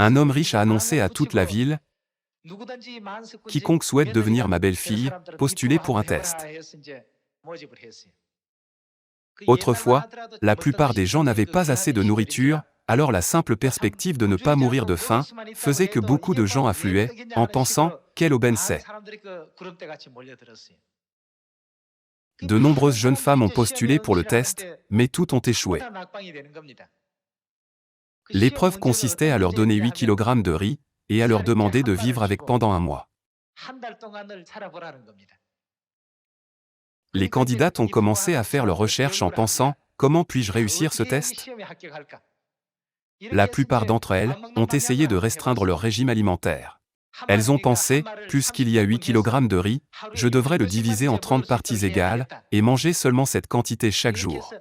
Un homme riche a annoncé à toute la ville: quiconque souhaite devenir ma belle-fille, postulez pour un test. Autrefois, la plupart des gens n'avaient pas assez de nourriture, alors la simple perspective de ne pas mourir de faim faisait que beaucoup de gens affluaient, en pensant: quelle aubaine c'est. De nombreuses jeunes femmes ont postulé pour le test, mais toutes ont échoué. L'épreuve consistait à leur donner 8 kg de riz, et à leur demander de vivre avec pendant un mois. Les candidates ont commencé à faire leurs recherches en pensant: comment puis-je réussir ce test? La plupart d'entre elles ont essayé de restreindre leur régime alimentaire. Elles ont pensé: puisqu'il y a 8 kg de riz, je devrais le diviser en 30 parties égales, et manger seulement cette quantité chaque jour.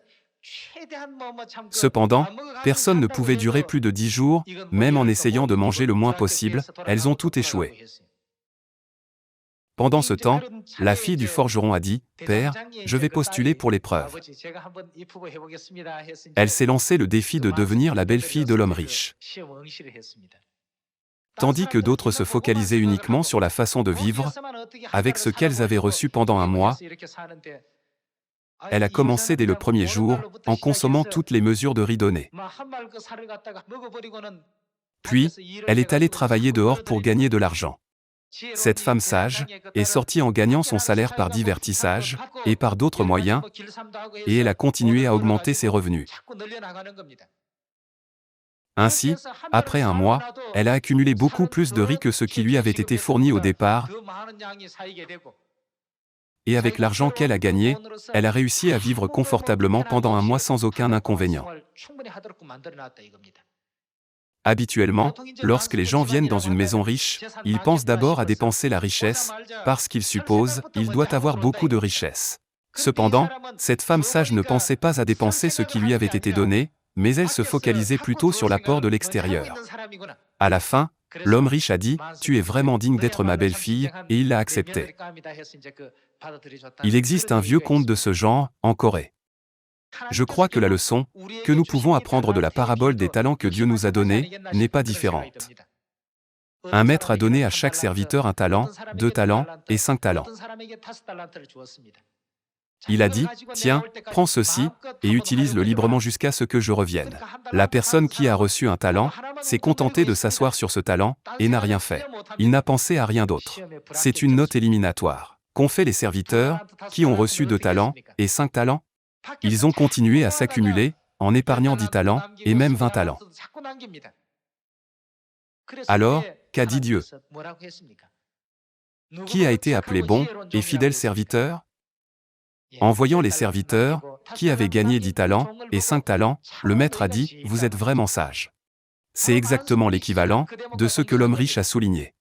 Cependant, personne ne pouvait durer plus de 10 jours, même en essayant de manger le moins possible, elles ont toutes échoué. Pendant ce temps, la fille du forgeron a dit: Père, je vais postuler pour l'épreuve. Elle s'est lancé le défi de devenir la belle-fille de l'homme riche. Tandis que d'autres se focalisaient uniquement sur la façon de vivre, avec ce qu'elles avaient reçu pendant un mois, elle a commencé dès le premier jour, en consommant toutes les mesures de riz données. Puis, elle est allée travailler dehors pour gagner de l'argent. Cette femme sage est sortie en gagnant son salaire par divertissage, et par d'autres moyens, et elle a continué à augmenter ses revenus. Ainsi, après un mois, elle a accumulé beaucoup plus de riz que ce qui lui avait été fourni au départ, et avec l'argent qu'elle a gagné, elle a réussi à vivre confortablement pendant un mois sans aucun inconvénient. Habituellement, lorsque les gens viennent dans une maison riche, ils pensent d'abord à dépenser la richesse, parce qu'ils supposent qu'il doit avoir beaucoup de richesse. Cependant, cette femme sage ne pensait pas à dépenser ce qui lui avait été donné, mais elle se focalisait plutôt sur l'apport de l'extérieur. À la fin, l'homme riche a dit: tu es vraiment digne d'être ma belle-fille, et il l'a acceptée. Il existe un vieux conte de ce genre, en Corée. Je crois que la leçon que nous pouvons apprendre de la parabole des talents que Dieu nous a donnés n'est pas différente. Un maître a donné à chaque serviteur un talent, 2 talents, et 5 talents. Il a dit: tiens, prends ceci, et utilise-le librement jusqu'à ce que je revienne. La personne qui a reçu un talent s'est contentée de s'asseoir sur ce talent, et n'a rien fait. Il n'a pensé à rien d'autre. C'est une note éliminatoire. Qu'ont fait les serviteurs, qui ont reçu 2 talents, et 5 talents? Ils ont continué à s'accumuler, en épargnant 10 talents, et même 20 talents. Alors, qu'a dit Dieu? Qui a été appelé bon et fidèle serviteur? En voyant les serviteurs, qui avaient gagné 10 talents, et 5 talents, le maître a dit: vous êtes vraiment sages. C'est exactement l'équivalent de ce que l'homme riche a souligné.